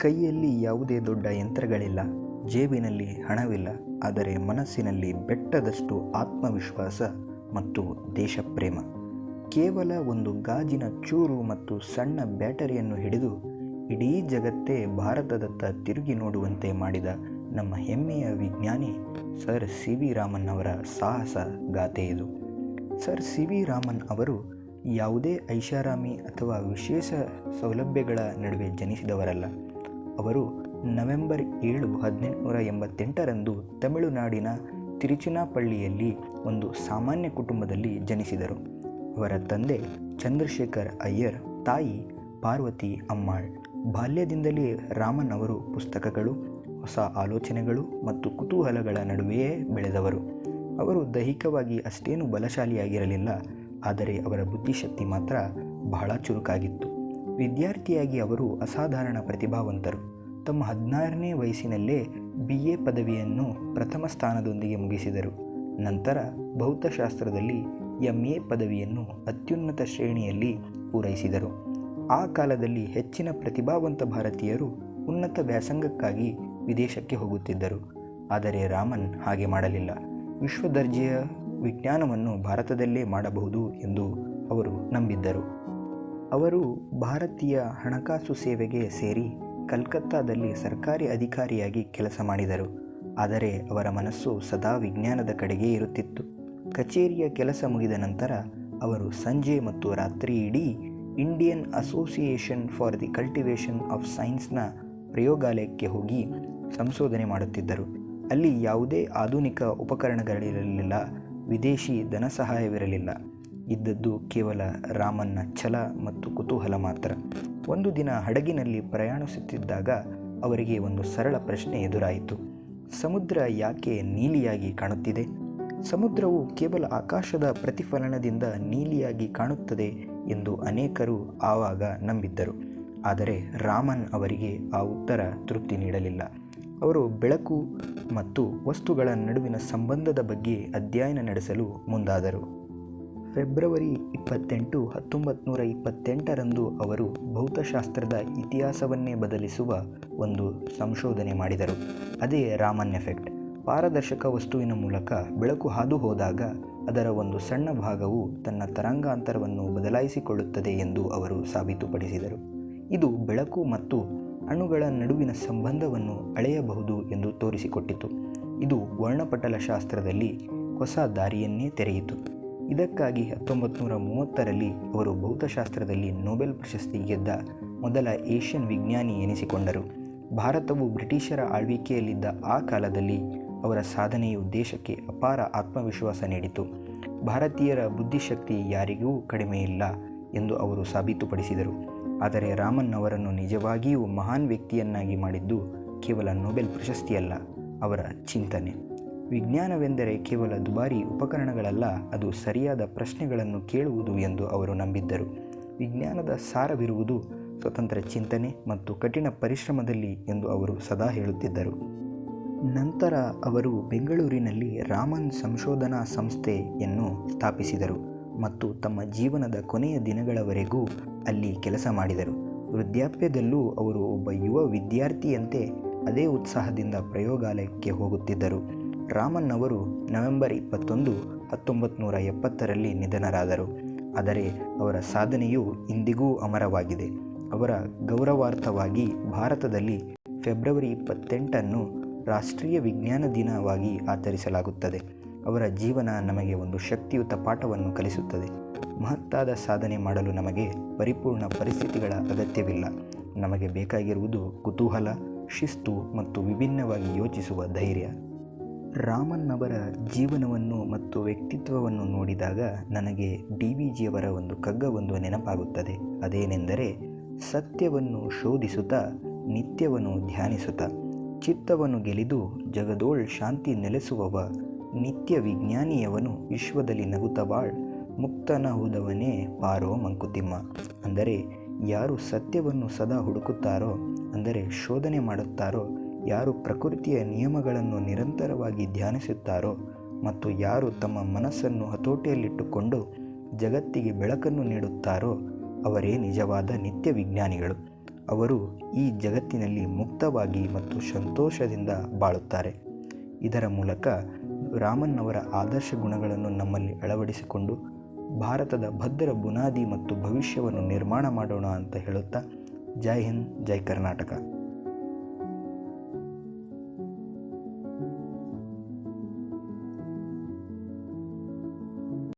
ಕೈಯಲ್ಲಿ ಯಾವುದೇ ದೊಡ್ಡ ಯಂತ್ರಗಳಿಲ್ಲ, ಜೇಬಿನಲ್ಲಿ ಹಣವಿಲ್ಲ, ಆದರೆ ಮನಸ್ಸಿನಲ್ಲಿ ಬೆಟ್ಟದಷ್ಟು ಆತ್ಮವಿಶ್ವಾಸ ಮತ್ತು ದೇಶಪ್ರೇಮ. ಕೇವಲ ಒಂದು ಗಾಜಿನ ಚೂರು ಮತ್ತು ಸಣ್ಣ ಬ್ಯಾಟರಿಯನ್ನು ಹಿಡಿದು ಇಡೀ ಜಗತ್ತೇ ಭಾರತದತ್ತ ತಿರುಗಿ ನೋಡುವಂತೆ ಮಾಡಿದ ನಮ್ಮ ಹೆಮ್ಮೆಯ ವಿಜ್ಞಾನಿ ಸರ್ ಸಿ ವಿ ರಾಮನ್ ಅವರ ಸಾಹಸ ಗಾಥೆ ಇದು. ಸರ್ ಸಿ ವಿ ರಾಮನ್ ಅವರು ಯಾವುದೇ ಐಷಾರಾಮಿ ಅಥವಾ ವಿಶೇಷ ಸೌಲಭ್ಯಗಳ ನಡುವೆ ಜನಿಸಿದವರಲ್ಲ. ಅವರು ನವೆಂಬರ್ 7, 1888ರಂದು ತಮಿಳುನಾಡಿನ ತಿರುಚಿನಾಪಳ್ಳಿಯಲ್ಲಿ ಒಂದು ಸಾಮಾನ್ಯ ಕುಟುಂಬದಲ್ಲಿ ಜನಿಸಿದರು. ಅವರ ತಂದೆ ಚಂದ್ರಶೇಖರ್ ಅಯ್ಯರ್, ತಾಯಿ ಪಾರ್ವತಿ ಅಮ್ಮಾಳ್. ಬಾಲ್ಯದಿಂದಲೇ ರಾಮನ್ ಅವರು ಪುಸ್ತಕಗಳು, ಹೊಸ ಆಲೋಚನೆಗಳು ಮತ್ತು ಕುತೂಹಲಗಳ ನಡುವೆಯೇ ಬೆಳೆದವರು. ಅವರು ದೈಹಿಕವಾಗಿ ಅಷ್ಟೇನು ಬಲಶಾಲಿಯಾಗಿರಲಿಲ್ಲ, ಆದರೆ ಅವರ ಬುದ್ಧಿಶಕ್ತಿ ಮಾತ್ರ ಬಹಳ ಚುರುಕಾಗಿತ್ತು. ವಿದ್ಯಾರ್ಥಿಯಾಗಿ ಅವರು ಅಸಾಧಾರಣ ಪ್ರತಿಭಾವಂತರು. ತಮ್ಮ 16ನೇ ವಯಸ್ಸಿನಲ್ಲೇ BA ಪದವಿಯನ್ನು ಪ್ರಥಮ ಸ್ಥಾನದೊಂದಿಗೆ ಮುಗಿಸಿದರು. ನಂತರ ಭೌತಶಾಸ್ತ್ರದಲ್ಲಿ MA ಪದವಿಯನ್ನು ಅತ್ಯುನ್ನತ ಶ್ರೇಣಿಯಲ್ಲಿ ಪೂರೈಸಿದರು. ಆ ಕಾಲದಲ್ಲಿ ಹೆಚ್ಚಿನ ಪ್ರತಿಭಾವಂತ ಭಾರತೀಯರು ಉನ್ನತ ವ್ಯಾಸಂಗಕ್ಕಾಗಿ ವಿದೇಶಕ್ಕೆ ಹೋಗುತ್ತಿದ್ದರು. ಆದರೆ ರಾಮನ್ ಹಾಗೆ ಮಾಡಲಿಲ್ಲ. ವಿಶ್ವದರ್ಜೆಯ ವಿಜ್ಞಾನವನ್ನು ಭಾರತದಲ್ಲೇ ಮಾಡಬಹುದು ಎಂದು ಅವರು ನಂಬಿದ್ದರು. ಅವರು ಭಾರತೀಯ ಹಣಕಾಸು ಸೇವೆಗೆ ಸೇರಿ ಕಲ್ಕತ್ತಾದಲ್ಲಿ ಸರ್ಕಾರಿ ಅಧಿಕಾರಿಯಾಗಿ ಕೆಲಸ ಮಾಡಿದರು. ಆದರೆ ಅವರ ಮನಸ್ಸು ಸದಾ ವಿಜ್ಞಾನದ ಕಡೆಗೇ ಇರುತ್ತಿತ್ತು. ಕಚೇರಿಯ ಕೆಲಸ ಮುಗಿದ ನಂತರ ಅವರು ಸಂಜೆ ಮತ್ತು ರಾತ್ರಿ ಇಡೀ Indian association for the cultivation of ಸೈನ್ಸ್ನ ಪ್ರಯೋಗಾಲಯಕ್ಕೆ ಹೋಗಿ ಸಂಶೋಧನೆ ಮಾಡುತ್ತಿದ್ದರು. ಅಲ್ಲಿ ಯಾವುದೇ ಆಧುನಿಕ ಉಪಕರಣಗಳಿರಲಿಲ್ಲ, ವಿದೇಶಿ ಧನಸಹಾಯವಿರಲಿಲ್ಲ. ಇದ್ದದ್ದು ಕೇವಲ ರಾಮನ್ನ ಛಲ ಮತ್ತು ಕುತೂಹಲ ಮಾತ್ರ. ಒಂದು ದಿನ ಹಡಗಿನಲ್ಲಿ ಪ್ರಯಾಣಿಸುತ್ತಿದ್ದಾಗ ಅವರಿಗೆ ಒಂದು ಸರಳ ಪ್ರಶ್ನೆ ಎದುರಾಯಿತು. ಸಮುದ್ರ ಯಾಕೆ ನೀಲಿಯಾಗಿ ಕಾಣುತ್ತಿದೆ? ಸಮುದ್ರವು ಕೇವಲ ಆಕಾಶದ ಪ್ರತಿಫಲನದಿಂದ ನೀಲಿಯಾಗಿ ಕಾಣುತ್ತದೆ ಎಂದು ಅನೇಕರು ಆವಾಗ ನಂಬಿದ್ದರು. ಆದರೆ ರಾಮನ್ ಅವರಿಗೆ ಆ ಉತ್ತರ ತೃಪ್ತಿ ನೀಡಲಿಲ್ಲ. ಅವರು ಬೆಳಕು ಮತ್ತು ವಸ್ತುಗಳ ನಡುವಿನ ಸಂಬಂಧದ ಬಗ್ಗೆ ಅಧ್ಯಯನ ನಡೆಸಲು ಮುಂದಾದರು. ಫೆಬ್ರವರಿ 28, 1928ರಂದು ಅವರು ಭೌತಶಾಸ್ತ್ರದ ಇತಿಹಾಸವನ್ನೇ ಬದಲಿಸುವ ಒಂದು ಸಂಶೋಧನೆ ಮಾಡಿದರು. ಅದೇ ರಾಮನ್ ಎಫೆಕ್ಟ್. ಪಾರದರ್ಶಕ ವಸ್ತುವಿನ ಮೂಲಕ ಬೆಳಕು ಹಾದು ಹೋದಾಗ ಅದರ ಒಂದು ಸಣ್ಣ ಭಾಗವು ತನ್ನ ತರಂಗಾಂತರವನ್ನು ಬದಲಾಯಿಸಿಕೊಳ್ಳುತ್ತದೆ ಎಂದು ಅವರು ಸಾಬೀತುಪಡಿಸಿದರು. ಇದು ಬೆಳಕು ಮತ್ತು ಅಣುಗಳ ನಡುವಿನ ಸಂಬಂಧವನ್ನು ಅಳೆಯಬಹುದು ಎಂದು ತೋರಿಸಿಕೊಟ್ಟಿತು. ಇದು ವರ್ಣಪಟಲ ಶಾಸ್ತ್ರದಲ್ಲಿ ಹೊಸ ದಾರಿಯನ್ನೇ ತೆರೆಯಿತು. ಇದಕ್ಕಾಗಿ 1930ರಲ್ಲಿ ಅವರು ಭೌತಶಾಸ್ತ್ರದಲ್ಲಿ ನೊಬೆಲ್ ಪ್ರಶಸ್ತಿ ಗೆದ್ದ ಮೊದಲ ಏಷ್ಯನ್ ವಿಜ್ಞಾನಿ ಎನಿಸಿಕೊಂಡರು. ಭಾರತವು ಬ್ರಿಟಿಷರ ಆಳ್ವಿಕೆಯಲ್ಲಿದ್ದ ಆ ಕಾಲದಲ್ಲಿ ಅವರ ಸಾಧನೆಯು ದೇಶಕ್ಕೆ ಅಪಾರ ಆತ್ಮವಿಶ್ವಾಸ ನೀಡಿತು. ಭಾರತೀಯರ ಬುದ್ಧಿಶಕ್ತಿ ಯಾರಿಗೂ ಕಡಿಮೆಯಿಲ್ಲ ಎಂದು ಅವರು ಸಾಬೀತುಪಡಿಸಿದರು. ಆದರೆ ರಾಮನ್ ಅವರನ್ನು ನಿಜವಾಗಿಯೂ ಮಹಾನ್ ವ್ಯಕ್ತಿಯನ್ನಾಗಿ ಮಾಡಿದ್ದು ಕೇವಲ ನೊಬೆಲ್ ಪ್ರಶಸ್ತಿಯಲ್ಲ, ಅವರ ಚಿಂತನೆ. ವಿಜ್ಞಾನವೆಂದರೆ ಕೇವಲ ದುಬಾರಿ ಉಪಕರಣಗಳಲ್ಲ, ಅದು ಸರಿಯಾದ ಪ್ರಶ್ನೆಗಳನ್ನು ಕೇಳುವುದು ಎಂದು ಅವರು ನಂಬಿದ್ದರು. ವಿಜ್ಞಾನದ ಸಾರವಿರುವುದು ಸ್ವತಂತ್ರ ಚಿಂತನೆ ಮತ್ತು ಕಠಿಣ ಪರಿಶ್ರಮದಲ್ಲಿ ಎಂದು ಅವರು ಸದಾ ಹೇಳುತ್ತಿದ್ದರು. ನಂತರ ಅವರು ಬೆಂಗಳೂರಿನಲ್ಲಿ ರಾಮನ್ ಸಂಶೋಧನಾ ಸಂಸ್ಥೆಯನ್ನು ಸ್ಥಾಪಿಸಿದರು ಮತ್ತು ತಮ್ಮ ಜೀವನದ ಕೊನೆಯ ದಿನಗಳವರೆಗೂ ಅಲ್ಲಿ ಕೆಲಸ ಮಾಡಿದರು. ವೃದ್ಧಾಪ್ಯದಲ್ಲೂ ಅವರು ಒಬ್ಬ ಯುವ ವಿದ್ಯಾರ್ಥಿಯಂತೆ ಅದೇ ಉತ್ಸಾಹದಿಂದ ಪ್ರಯೋಗಾಲಯಕ್ಕೆ ಹೋಗುತ್ತಿದ್ದರು. ರಾಮನ್ ಅವರು ನವೆಂಬರ್ 21, 1970ರಲ್ಲಿ ನಿಧನರಾದರು. ಆದರೆ ಅವರ ಸಾಧನೆಯು ಇಂದಿಗೂ ಅಮರವಾಗಿದೆ. ಅವರ ಗೌರವಾರ್ಥವಾಗಿ ಭಾರತದಲ್ಲಿ ಫೆಬ್ರವರಿ 28 ರಾಷ್ಟ್ರೀಯ ವಿಜ್ಞಾನ ದಿನವಾಗಿ ಆಚರಿಸಲಾಗುತ್ತದೆ. ಅವರ ಜೀವನ ನಮಗೆ ಒಂದು ಶಕ್ತಿಯುತ ಪಾಠವನ್ನು ಕಲಿಸುತ್ತದೆ. ಮಹತ್ತಾದ ಸಾಧನೆ ಮಾಡಲು ನಮಗೆ ಪರಿಪೂರ್ಣ ಪರಿಸ್ಥಿತಿಗಳ ಅಗತ್ಯವಿಲ್ಲ. ನಮಗೆ ಬೇಕಾಗಿರುವುದು ಕುತೂಹಲ, ಶಿಸ್ತು ಮತ್ತು ವಿಭಿನ್ನವಾಗಿ ಯೋಚಿಸುವ ಧೈರ್ಯ. ರಾಮನ್ ಅವರ ಜೀವನವನ್ನು ಮತ್ತು ವ್ಯಕ್ತಿತ್ವವನ್ನು ನೋಡಿದಾಗ ನನಗೆ DVಜಿಯವರ ಒಂದು ಕಗ್ಗವೊಂದು ನೆನಪಾಗುತ್ತದೆ. ಅದೇನೆಂದರೆ, ಸತ್ಯವನ್ನು ಶೋಧಿಸುತ್ತಾ ನಿತ್ಯವನ್ನು ಧ್ಯಾನಿಸುತ್ತಾ ಚಿತ್ತವನ್ನು ಗೆಲಿದು ಜಗದೋಳ್ ಶಾಂತಿ ನೆಲೆಸುವವ ನಿತ್ಯ ವಿಜ್ಞಾನಿಯವನು ವಿಶ್ವದಲ್ಲಿ ನಗುತ್ತಬಾಳ್ ಮುಕ್ತನಹುದವನೇ ಪಾರೋ ಮಂಕುತಿಮ್ಮ. ಅಂದರೆ ಯಾರು ಸತ್ಯವನ್ನು ಸದಾ ಹುಡುಕುತ್ತಾರೋ, ಅಂದರೆ ಶೋಧನೆ ಮಾಡುತ್ತಾರೋ, ಯಾರು ಪ್ರಕೃತಿಯ ನಿಯಮಗಳನ್ನು ನಿರಂತರವಾಗಿ ಧ್ಯಾನಿಸುತ್ತಾರೋ ಮತ್ತು ಯಾರು ತಮ್ಮ ಮನಸ್ಸನ್ನು ಹತೋಟಿಯಲ್ಲಿಟ್ಟುಕೊಂಡು ಜಗತ್ತಿಗೆ ಬೆಳಕನ್ನು ನೀಡುತ್ತಾರೋ ಅವರೇ ನಿಜವಾದ ನಿತ್ಯ ವಿಜ್ಞಾನಿಗಳು. ಅವರು ಈ ಜಗತ್ತಿನಲ್ಲಿ ಮುಕ್ತವಾಗಿ ಮತ್ತು ಸಂತೋಷದಿಂದ ಬಾಳುತ್ತಾರೆ. ಇದರ ಮೂಲಕ ರಾಮನ್ ಅವರ ಆದರ್ಶ ಗುಣಗಳನ್ನು ನಮ್ಮಲ್ಲಿ ಅಳವಡಿಸಿಕೊಂಡು ಭಾರತದ ಭದ್ರ ಬುನಾದಿ ಮತ್ತು ಭವಿಷ್ಯವನ್ನು ನಿರ್ಮಾಣ ಮಾಡೋಣ ಅಂತ ಹೇಳುತ್ತಾ, ಜೈ ಹಿಂದ್, ಜೈ ಕರ್ನಾಟಕ.